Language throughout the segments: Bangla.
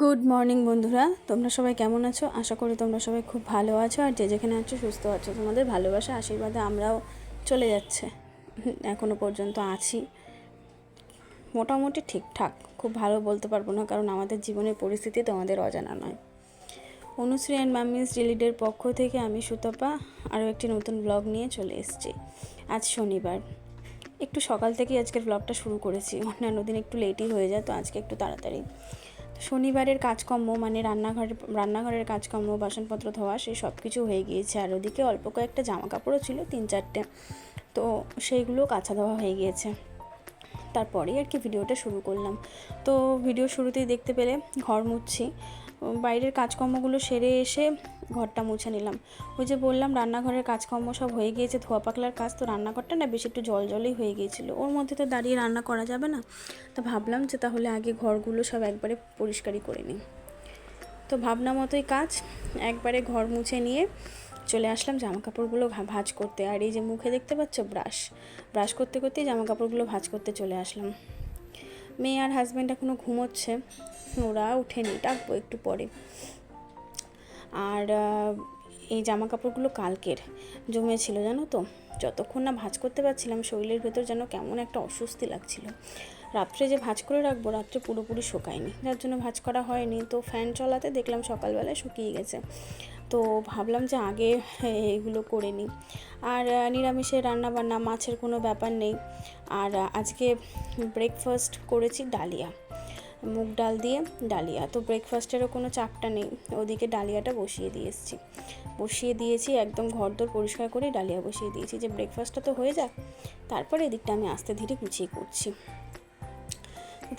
গুড মর্নিং বন্ধুরা, তোমরা সবাই কেমন আছো? আশা করি তোমরা সবাই খুব ভালো আছো আর যে যেখানে আছো সুস্থ আছো। তোমাদের ভালোবাসা আশীর্বাদে আমরাও চলে যাচ্ছে, এখনও পর্যন্ত আছি মোটামুটি ঠিকঠাক। খুব ভালো বলতে পারবো না, কারণ আমাদের জীবনের পরিস্থিতি তোমাদের অজানা নয়। অনুশ্রী অ্যান্ড মাম্মিস ডিলিডের পক্ষ থেকে আমি সুতপা আরও একটি নতুন ব্লগ নিয়ে চলে এসেছি। আজ শনিবার, একটু সকাল থেকেই আজকের ব্লগটা শুরু করেছি। অন্যান্য দিন একটু লেটই হয়ে যায়, তো আজকে একটু তাড়াতাড়ি। শনিবারের কাজকর্ম মানে রান্নাঘরের কাজকর্ম, বাসনপত্র ধোয়া, সেই সব কিছু হয়ে গিয়েছে। আর ওদিকে অল্প কয়েকটা জামা কাপড়ও ছিল, 3-4টে, তো সেইগুলো কাচা ধোয়া হয়ে গিয়েছে। তারপরেই আর কি ভিডিওটা শুরু করলাম। তো ভিডিও শুরুতেই দেখতে পেলে ঘর মুছছি। বাইরের কাজকর্মগুলো সেরে এসে ঘরটা মুছে নিলাম। ওই যে বললাম রান্নাঘরের কাজকর্ম সব হয়ে গিয়েছে, ধোয়া পাকলার কাজ। তো রান্নাঘরটা না বেশ একটু জলই হয়ে গিয়েছিলো, ওর মধ্যে তো দাঁড়িয়ে রান্না করা যাবে না। তো ভাবলাম যে তাহলে আগে ঘরগুলো সব একবারে পরিষ্কারই করে নিই। তো ভাবনা মতোই কাজ, একবারে ঘর মুছে নিয়ে চলে আসলাম জামা কাপড়গুলো ভাঁজ করতে। আর এই যে মুখে দেখতে পাচ্ছ ব্রাশ করতে করতেই জামা কাপড়গুলো ভাঁজ করতে চলে আসলাম। মেয়ে আর হাজব্যান্ড এখনও ঘুমোচ্ছে, ওরা উঠেনি, ডাকবো একটু পরে। আর এই জামা কাপড়গুলো কালকের জমেছিল, জানো তো। যতক্ষণ না ভাঁজ করতে পারছিলাম শরীরের ভেতর যেন কেমন একটা অস্বস্তি লাগছিল। রাত্রে যে ভাঁজ করে রাখবো, রাত্রে পুরোপুরি শুকায়নি, যার জন্য ভাঁজ করা হয়নি। তো ফ্যান চলাতে দেখলাম সকালবেলায় শুকিয়ে গেছে। তো ভাবলাম যে আগে এগুলো করে নিই। আর নিরামিষের রান্নাবান্না, মাছের কোনো ব্যাপার নেই। আর আজকে ব্রেকফাস্ট করেছি ডালিয়া, মুগ ডাল দিয়ে ডালিয়া। তো ব্রেকফাস্টেরও কোনো চাপটা নেই, ওদিকে ডালিয়াটা বসিয়ে দিয়েছি একদম ঘরদোর পরিষ্কার করে ডালিয়া বসিয়ে দিয়েছি, যে ব্রেকফাস্টটা তো হয়ে যাক, তারপরে এদিকটা আমি আস্তে ধীরে গুছিয়ে করছি।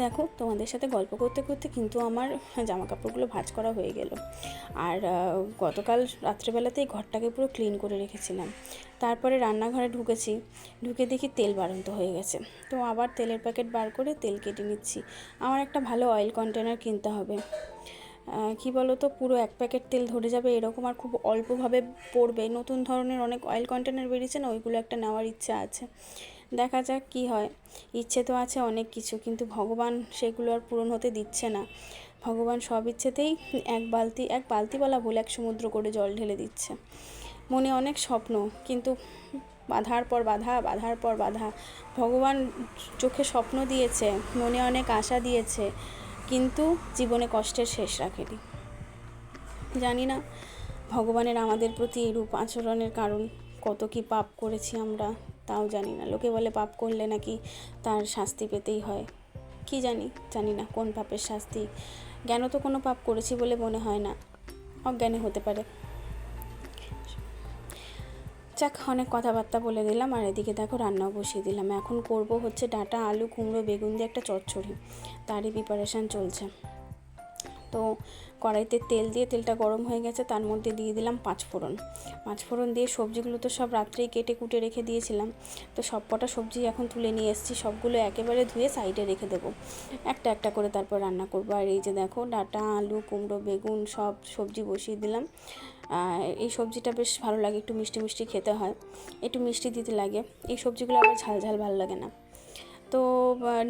দেখো, তোমাদের সাথে গল্প করতে করতে কিন্তু আমার জামা কাপড়গুলো ভাঁজ করা হয়ে গেল। আর গতকাল রাত্রেবেলাতেই ঘরটাকে পুরো ক্লিন করে রেখেছিলাম। তারপরে রান্নাঘরে ঢুকে দেখি তেল বাড়ন্ত হয়ে গেছে। তো আবার তেলের প্যাকেট বার করে তেল কেটে নিচ্ছি। আমার একটা ভালো অয়েল কন্টেনার কিনতে হবে। কি বলো তো, পুরো 1 প্যাকেট তেল ধরে যাবে এরকম, আর খুব অল্পভাবে পড়বে। নতুন ধরনের অনেক অয়েল কন্টেনার বেরিয়েছে না, ওইগুলো একটা নেওয়ার ইচ্ছা আছে। দেখা যাক কি হয়। ইচ্ছে তো আছে অনেক কিছু, কিন্তু ভগবান সেগুলো আর পূরণ হতে দিচ্ছে না। ভগবান সব ইচ্ছেতেই এক বালতি বলা ভুল, 1 সমুদ্র করে জল ঢেলে দিচ্ছে। মনে অনেক স্বপ্ন, কিন্তু বাধার পর বাধা। ভগবান চোখে স্বপ্ন দিয়েছে, মনে অনেক আশা দিয়েছে, কিন্তু জীবনে কষ্টের শেষ রাখেনি। জানি না ভগবানের আমাদের প্রতি এরূপ আচরণের কারণ কত কি পাপ করেছি আমরা, তাও জানি না। লোকে বলে পাপ করলে নাকি তার শাস্তি পেতেই হয়। কি জানি না কোন পাপের শাস্তি। জ্ঞান তো কোনো পাপ করেছি বলে মনে হয় না, অজ্ঞানে হতে পারে। যাক, অনেক কথাবার্তা বলে দিলাম। আর এদিকে দেখো রান্নাও বসিয়ে দিলাম। এখন করব হচ্ছে ডাঁটা, আলু, কুমড়ো, বেগুন দিয়ে একটা চচ্চড়ি, তারই প্রিপারেশান চলছে। তো কড়াইতে তেল দিয়ে, তেলটা গরম হয়ে গেছে, তার মধ্যে দিয়ে দিলাম 5 ফোড়ন দিয়ে সবজিগুলো তো সব রাত্রেই কেটে কুটে রেখে দিয়েছিলাম। তো সব কটা সবজি এখন তুলে নিয়ে এসেছি, সবগুলো একেবারে ধুয়ে সাইডে রেখে দেবো, একটা একটা করে তারপর রান্না করবো। আর এই যে দেখো ডাঁটা, আলু, কুমড়ো, বেগুন সব সবজি বসিয়ে দিলাম। এই সবজিটা বেশ ভালো লাগে, একটু মিষ্টি মিষ্টি খেতে হয়, একটু মিষ্টি দিতে লাগে। এই সবজিগুলো আবার ঝাল ভালো লাগে না। তো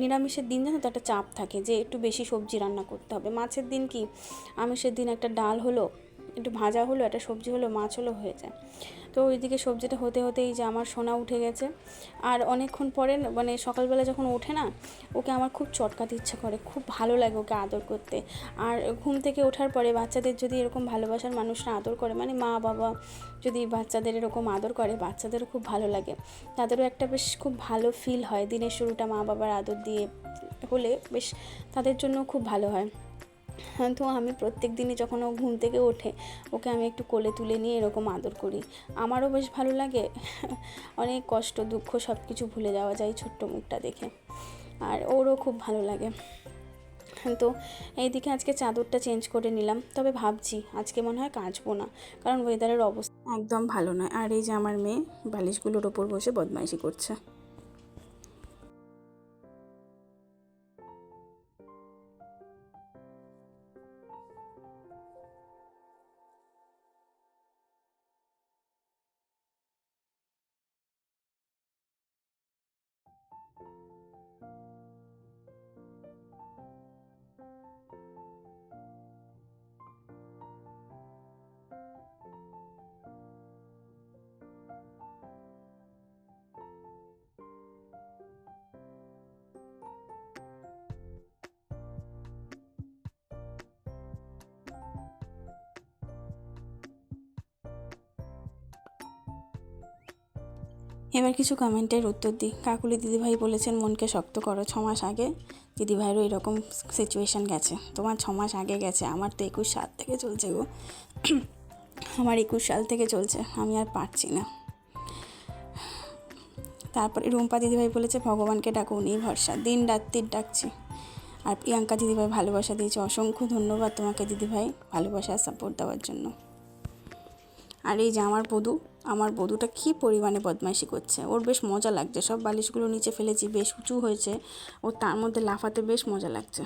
নিরামিষের দিন জানো তো একটা চাপ থাকে যে একটু বেশি সবজি রান্না করতে হবে। মাছের দিন কি, আমিষের দিন একটা ডাল হলো, একটু ভাজা হলো, একটা সবজি হলো, মাছ হলো, হয়ে যায়। তো ওইদিকে সবজিটা হতেই যে আমার সোনা উঠে গেছে। আর অনেকক্ষণ পরে মানে সকালবেলা যখন ওঠে না, ওকে আমার খুব চটকাতে ইচ্ছা করে, খুব ভালো লাগে ওকে আদর করতে। আর ঘুম থেকে ওঠার পরে বাচ্চাদের যদি এরকম ভালোবাসার মানুষরা আদর করে, মানে মা বাবা যদি বাচ্চাদের এরকম আদর করে, বাচ্চাদেরও খুব ভালো লাগে, তাদেরও একটা বেশ খুব ভালো ফিল হয়। দিনের শুরুটা মা বাবার আদর দিয়ে হলে বেশ তাদের জন্য খুব ভালো হয়। তো আমি প্রত্যেক দিনই যখন ও ঘুম থেকে ওঠে, ওকে আমি একটু কোলে তুলে নিয়ে এরকম আদর করি। আমারও বেশ ভালো লাগে, অনেক কষ্ট দুঃখ সব কিছু ভুলে যাওয়া যায় ছোট্ট মুখটা দেখে, আর ওরও খুব ভালো লাগে। তো এইদিকে আজকে চাদরটা চেঞ্জ করে নিলাম, তবে ভাবছি আজকে মনে হয় কাচবো না, কারণ ওয়েদারের অবস্থা একদম ভালো নয়। আর এই যে আমার মেয়ে বালিশগুলোর ওপর বসে বদমাইশি করছে। এবার কিছু কমেন্টের উত্তর দিই। কাকুলি দিদিভাই বলেছেন মনকে শক্ত করো। 6 মাস আগে দিদিভাইয়েরও এরকম সিচুয়েশান গেছে। তোমার 6 মাস আগে গেছে, আমার তো 21 সাল থেকে চলছে গো। আমার 21 সাল থেকে চলছে, আমি আর পারছি না। তারপরে রুম্পা দিদিভাই বলেছে ভগবানকে ডাকো, উনিই ভরসা, দিন রাত্রির ডাকছি। আর প্রিয়াঙ্কা দিদিভাই ভালোবাসা দিয়েছে, অসংখ্য ধন্যবাদ তোমাকে দিদিভাই ভালোবাসা আর সাপোর্ট দেওয়ার জন্য। আর এই যে আমার বধূটা কী পরিমাণে বদমাইশি করছে, ওর বেশ মজা লাগছে। সব বালিশগুলো নিচে ফেলেছি, বেশ উঁচু হয়েছে, ওর তার মধ্যে লাফাতে বেশ মজা লাগছে।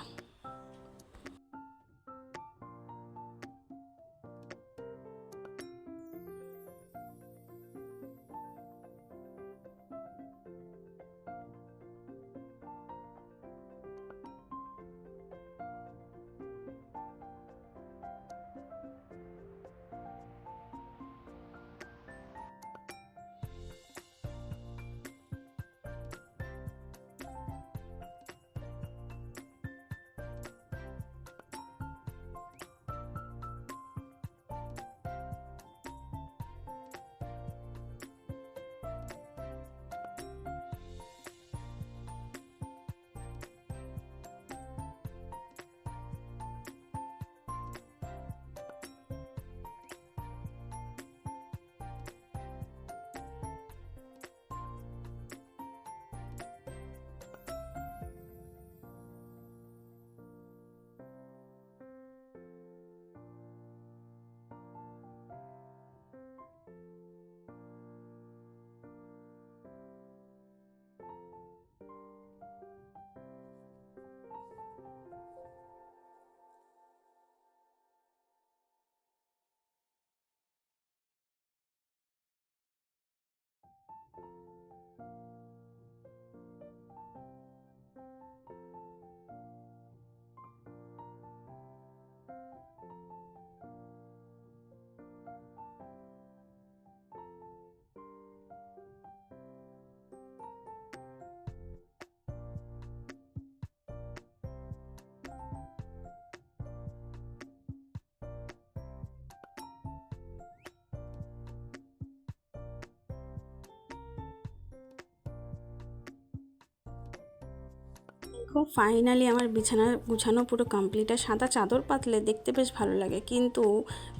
দেখো ফাইনালি আমার বিছানা গুছানো পুরো কমপ্লিট। আর সাদা চাদর পাতলে দেখতে বেশ ভালো লাগে, কিন্তু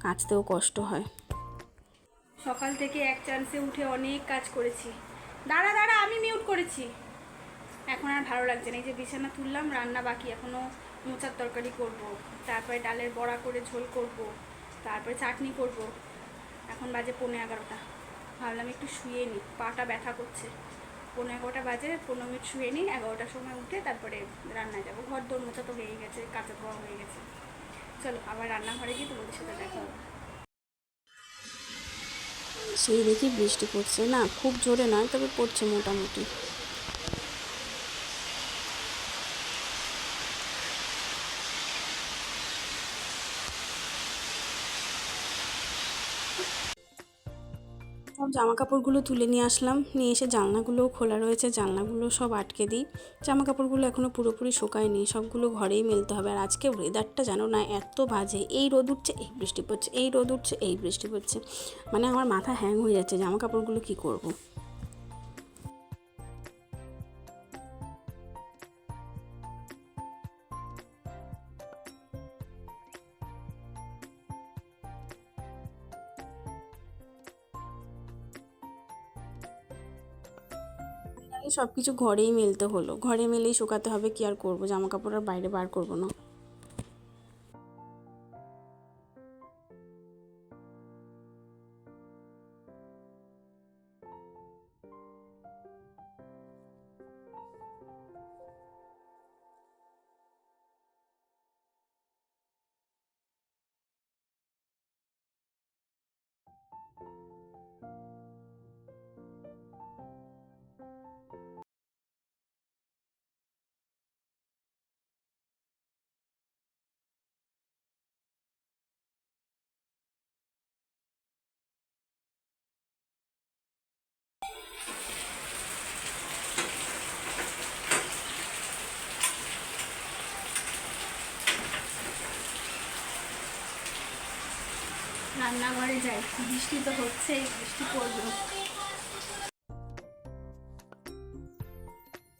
কাচতেও কষ্ট হয়। সকাল থেকে এক চান্সে উঠে অনেক কাজ করেছি। দাঁড়া আমি মিউট করেছি। এখন আর ভালো লাগছে না। এই যে বিছানা তুললাম, রান্না বাকি, এখনও মোচার তরকারি করব, তারপরে ডালের বড়া করে ঝোল করব, তারপরে চাটনি করব। এখন বাজে 11:15। ভাবলাম একটু শুয়ে নিই, পাটা ব্যথা করছে। 11:15 বাজে, 15 মিনিট শুয়ে নিই, 11টার সময় উঠে তারপরে রান্নায় যাবো। ঘর দোর মোছা তো হয়েই গেছে, কাঁচা ধোয়া হয়ে গেছে। চলো আবার রান্নাঘরে গিয়ে তোমাদের সাথে দেখা হবে। সেই দেখি বৃষ্টি পড়ছে, না খুব জোরে নয়, তবে পড়ছে মোটামুটি। সব জামা কাপড়গুলো তুলে নিয়ে আসলাম, নিয়ে এসে জানলাগুলোও খোলা রয়েছে, জানলাগুলো সব আটকে দিই। জামা কাপড়গুলো এখনও পুরোপুরি শুকায়নি, সবগুলো ঘরেই মেলতে হবে। আর আজকে ওয়েদারটা জানো না এত বাজে, এই রোদ উঠছে এই বৃষ্টি পড়ছে, এই রোদ উঠছে এই বৃষ্টি পড়ছে, মানে আমার মাথা হ্যাং হয়ে যাচ্ছে। জামা কাপড়গুলো কী করব। সব কিছু ঘরেই মেলতে হলো, ঘরে মেলেই শুকাতে হবে, কি আর করবো, জামা কাপড় আর বাইরে বার করবো না। রান্নাঘরে যাই, বৃষ্টি তো হচ্ছেই, বৃষ্টি পড়লো।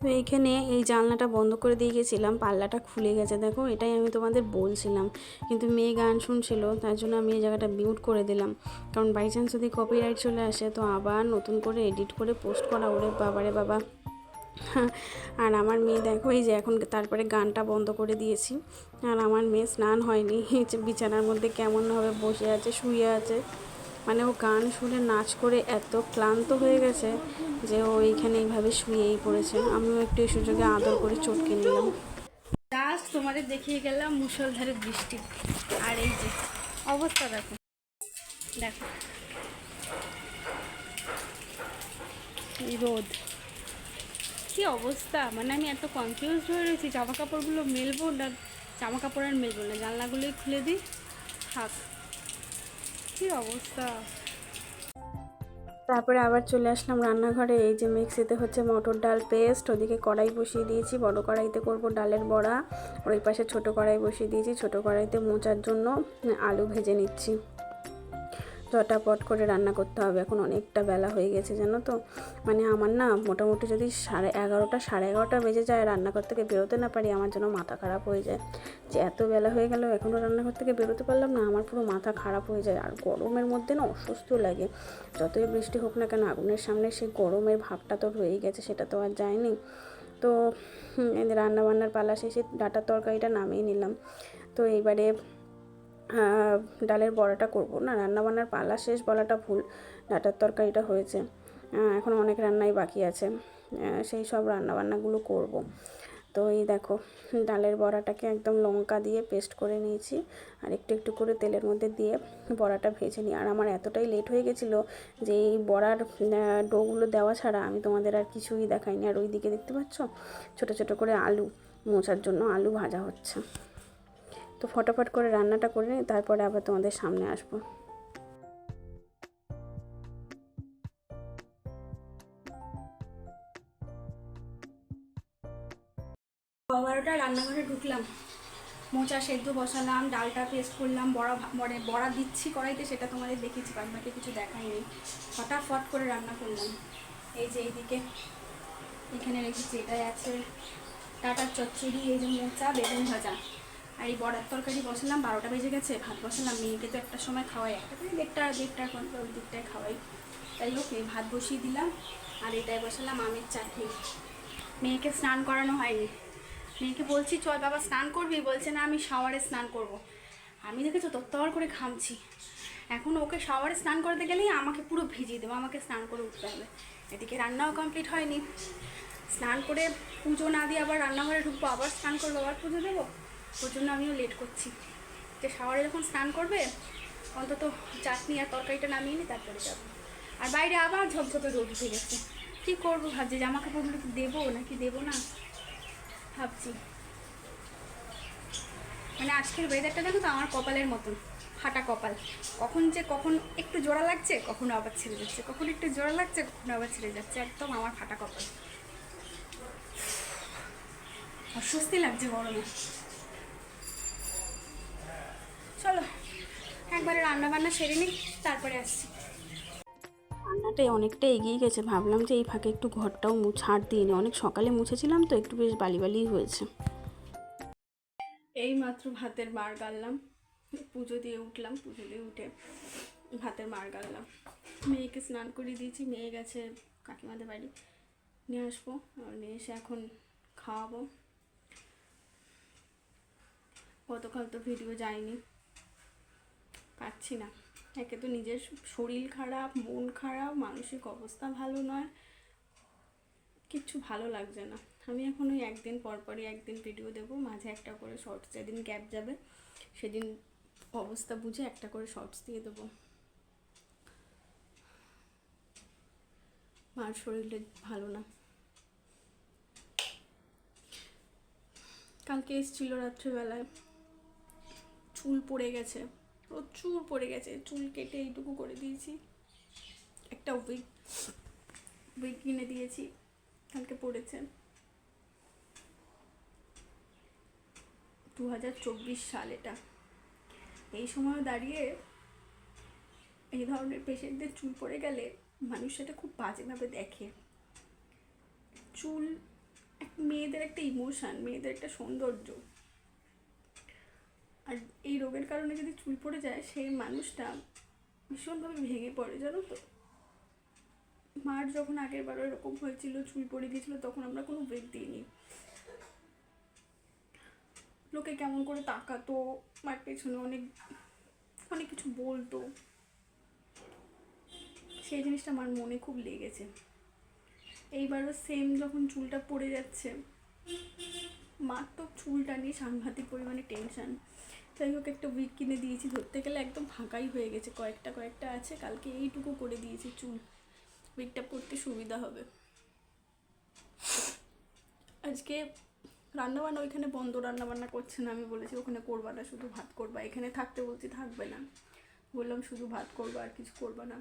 তো এইখানে এই জানলাটা বন্ধ করে দিয়ে গেছিলাম, পাল্লাটা খুলে গেছে দেখো, এটাই আমি তোমাদের বলছিলাম। কিন্তু মেয়ে গান শুনছিল, তার জন্য আমি এই জায়গাটা মিউট করে দিলাম, কারণ বাই চান্স যদি কপিরাইট চলে আসে তো আবার নতুন করে এডিট করে পোস্ট করা, ওরে বাবারে বাবা। আর আমার মেয়ে দেখো এই যে এখন তারপরে গানটা বন্ধ করে দিয়েছি, আর আমার মেয়ে স্নান হয়নি, বিছানার মধ্যে কেমনভাবে বসে আছে, শুয়ে আছে। মানে ও গান শুনে নাচ করে এত ক্লান্ত হয়ে গেছে যে ও এইখানে এইভাবে শুয়েই পড়েছে। আমিও একটু এই সুযোগে আদর করে চটকে নিলাম। জাস্ট তোমাদের দেখিয়ে গেলাম মুষলধারে বৃষ্টি, আর এই যে অবস্থা দেখো, দেখো রোদ, কি অবস্থা। মানে আমি এত কনফিউজ হয়ে রয়েছি, জামা কাপড়গুলো মেলবো না, জামা কাপড় আর মেলবো না, জানলাগুলোই খুলে দিই, থাক, কি অবস্থা। তারপরে আবার চলে আসলাম রান্নাঘরে। এই যে মিক্সিতে হচ্ছে মটর ডাল পেস্ট, ওদিকে কড়াই বসিয়ে দিয়েছি, বড় কড়াইতে করব ডালের বড়া। ওই পাশে ছোট কড়াই বসিয়ে দিয়েছি, ছোট কড়াইতে মোচার জন্য আলু ভেজে নিচ্ছি। চটাপট করে রান্না করতে হবে, এখন অনেকটা বেলা হয়ে গেছে জানো তো। মানে আমার না মোটামুটি যদি 11:30 11:30 বেজে যায় রান্নাঘর থেকে বেরোতে না পারি, আমার জন্য মাথা খারাপ হয়ে যায় যে এত বেলা হয়ে গেল এখনও রান্নাঘর থেকে বেরোতে পারলাম না, আমার পুরো মাথা খারাপ হয়ে যায়। আর গরমের মধ্যে না অসুস্থ লাগে, যতই বৃষ্টি হোক না কেন আগুনের সামনে সেই গরমের ভাবটা তো রয়েই গেছে, সেটা তো আর যায়নি। তো রান্নাবান্নার পালা শেষে ডাঁটার তরকারিটা নামিয়ে নিলাম। তো এইবারে ডালের বড়াটা করব না, রান্নাবান্নার পালা শেষ বলাটা ভুল, ডাঁটার তরকারিটা হয়েছে, এখন অনেক রান্নাই বাকি আছে, সেই সব রান্নাবান্নাগুলো করব। তো এই দেখো ডালের বড়াটাকে একদম লঙ্কা দিয়ে পেস্ট করে নিয়েছি, আর একটু একটু করে তেলের মধ্যে দিয়ে বড়াটা ভেজে নিই। আর আমার এতটাই লেট হয়ে গেছিলো যে এই বড়ার ডোগুলো দেওয়া ছাড়া আমি তোমাদের আর কিছুই দেখাইনি। আর ওই দিকে দেখতে পাচ্ছ ছোটো ছোটো করে আলু, মোচার জন্য আলু ভাজা হচ্ছে। তো ফটাফট করে রান্নাটা করে নিই, তারপরে আবার তোমাদের সামনে আসবো। 12টায় রান্নাঘরে ঢুকলাম, মোচা সেদ্ধ বসালাম, ডালটা পেস্ট করলাম, বড়া দিচ্ছি কড়াইতে, সেটা তোমাদের দেখেছি, বাকি কিছু দেখাইনি। ফটাফট করে রান্না করলাম। এই যে এইদিকে এখানে রেখেছি, এটাই আছে ডাঁটার চচ্চড়ি, এই যে মোচা বেগুন ভাজা, আর এই বড়ার তরকারি বসালাম। 12টা বেজে গেছে, ভাত বসালাম, মেয়েকে তো একটা সময় খাওয়াই, একটা থেকে দেড়টা ওই দিকটায় খাওয়াই, তাই হোক এই ভাত বসিয়ে দিলাম। আর এটাই বসালাম আমের চাটনি। মেয়েকে স্নান করানো হয়নি, মেয়েকে বলছি চল বাবা স্নান করবি, বলছে না আমি শাওয়ারে স্নান করব। আমি দেখেছো তত্তর করে ঘামছি, এখন ওকে শাওয়ারে স্নান করতে গেলেই আমাকে পুরো ভিজিয়ে দেবো, আমাকে স্নান করে উঠতে হবে। এদিকে রান্নাও কমপ্লিট হয়নি, স্নান করে পুজো না দিয়ে আবার রান্নাঘরে ঢুকবো, আবার স্নান করবো, আবার পুজো দেবো, ওর জন্য আমিও লেট করছি। যে শাওয়ারে যখন স্নান করবে অন্তত চাটনি আর তরকারিটা নামিয়ে নিই, তারপরে যাবো। আর বাইরে আবার ঝপঝপে রোদ উঠে গেছে, কী করবো ভাবছি, জামা কাপড়গুলো কি দেবো নাকি দেবো না ভাবছি। মানে আজকের ওয়েদারটা দেখো তো আমার কপালের মতন, ফাটা কপাল, কখন একটু জোড়া লাগছে, কখনো আবার ছেড়ে যাচ্ছে, কখন একটু জোড়া লাগছে, কখনো আবার ছেড়ে যাচ্ছে, একদম আমার ফাটা কপাল, অস্বস্তি লাগছে গরমে। চলো একবারে রান্নাবান্না সেরে নিই, তারপরে আসছি। রান্নাটাই অনেকটা এগিয়ে গেছে, ভাবলাম যে এই ফাঁকে একটু ঘরটাও ছাড় দিয়ে নিই, অনেক সকালে মুছেছিলাম তো একটু বেশ বালি বালিই হয়েছে। এই মাত্র ভাতের মার গাড়লাম, পুজো দিয়ে উঠলাম, পুজো দিয়ে উঠে ভাতের মার গাড়লাম, মেয়েকে স্নান করিয়ে দিয়েছি, মেয়ে গেছে কাকিমাদের বাড়ি, নিয়ে আসবো, আর নিয়ে এসে এখন খাওয়াবো। গতকাল তো ভিডিও যায়নি, পারছি না, একে তো নিজের শরীর খারাপ, মন খারাপ, মানসিক অবস্থা ভালো নয়, কিচ্ছু ভালো লাগছে না। আমি এখন ওই একদিন পরপরই একদিন ভিডিও দেবো, মাঝে একটা করে শর্টস, যেদিন গ্যাপ যাবে সেদিন অবস্থা বুঝে একটা করে শর্টস দিয়ে দেবো। মার শরীরটা ভালো না, কালকে এসেছিল রাত্রিবেলায়, চুল পড়ে গেছে, প্রচুর পড়ে গেছে, চুল কেটে এইটুকু করে দিয়েছি, একটা উইক কিনে দিয়েছি, কালকে পড়েছে। 2024 সাল এটা, এই সময় দাঁড়িয়ে এই ধরনের পেশেন্টদের চুল পড়ে গেলে মানুষ সেটা খুব বাজেভাবে দেখে। চুল মেয়েদের একটা ইমোশান, মেয়েদের একটা সৌন্দর্য। আর এই রোগের কারণে যদি চুল পড়ে যায় সেই মানুষটা ভীষণভাবে ভেঙে পড়ে, জানো তো। মার যখন আগের বারও এরকম হয়েছিল, চুল পড়ে গিয়েছিল, তখন আমরা কোনো ব্রেক দিইনি। লোকে কেমন করে তাকাতো, মার পেছনে অনেক অনেক কিছু বলতো, সেই জিনিসটা আমার মনে খুব লেগেছে। এইবারও সেম যখন চুলটা পড়ে যাচ্ছে, মার তো চুলটা নিয়ে সাংঘাতিক পরিমাণে টেনশন। যাই হোক, একটা উইক কিনে দিয়েছি, ধরতে গেলে একদম ফাঁকাই হয়ে গেছে, কয়েকটা আছে, কালকে এইটুকু করে দিয়েছি চুল, উইকটা পরতে সুবিধা হবে। আজকে রান্নাবান্না ওইখানে বন্ধ, রান্নাবান্না করছে না, আমি বলেছি ওখানে করবা না, শুধু ভাত করবা। এখানে থাকতে বলছি, থাকবে না, বললাম শুধু ভাত করবা, আর কিছু করবা না।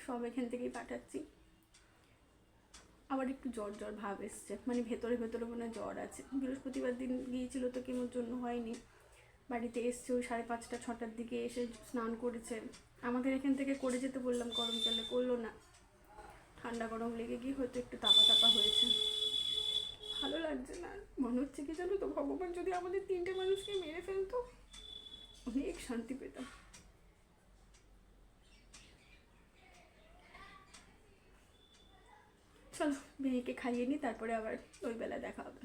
সব এখান থেকেই পাঠাচ্ছি। আবার একটু জ্বর জ্বর ভাব এসছে, মানে ভেতরে ভেতরে মনে হয় জ্বর আছে। বৃহস্পতিবার দিন গিয়েছিল তো কেমোর জন্য হয়নি, বাড়িতে এসছে ওই 5:30 6টার দিকে, এসে স্নান করেছে। আমাদের এখান থেকে করে যেতে বললাম গরম জলে, করলো না, ঠান্ডা গরম লেগে গিয়ে হয়তো একটু তাপা তাপা হয়েছে। ভালো লাগছে না, মনে হচ্ছে কি জানো তো, ভগবান যদি আমাদের 3টে মানুষকে মেরে ফেলতো, অনেক শান্তি পেতাম। চলো মেয়েকে খাইয়ে নিই, তারপরে আবার ওই বেলা দেখা হবে।